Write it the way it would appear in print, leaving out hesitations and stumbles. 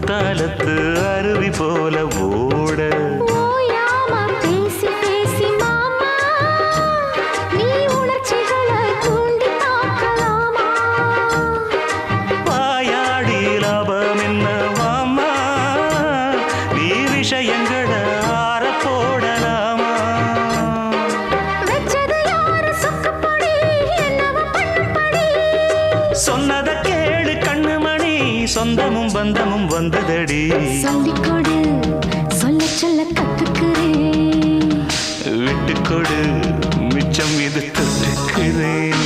குத்தாலத்து அருவி போல ஓட வாயாடி லாபம் என்ன வாமா நீ விஷயங்களை ஆற போடலாமா சொன்னத கேளு கண்ணுமணி சொந்தமும் பந்தமும் வந்ததடி சொல்லிக்கொடு சொல்ல சொல்ல கத்துக்கிறேன் விட்டுக்கொடு மிச்சம் இது கத்துக்கிறேன்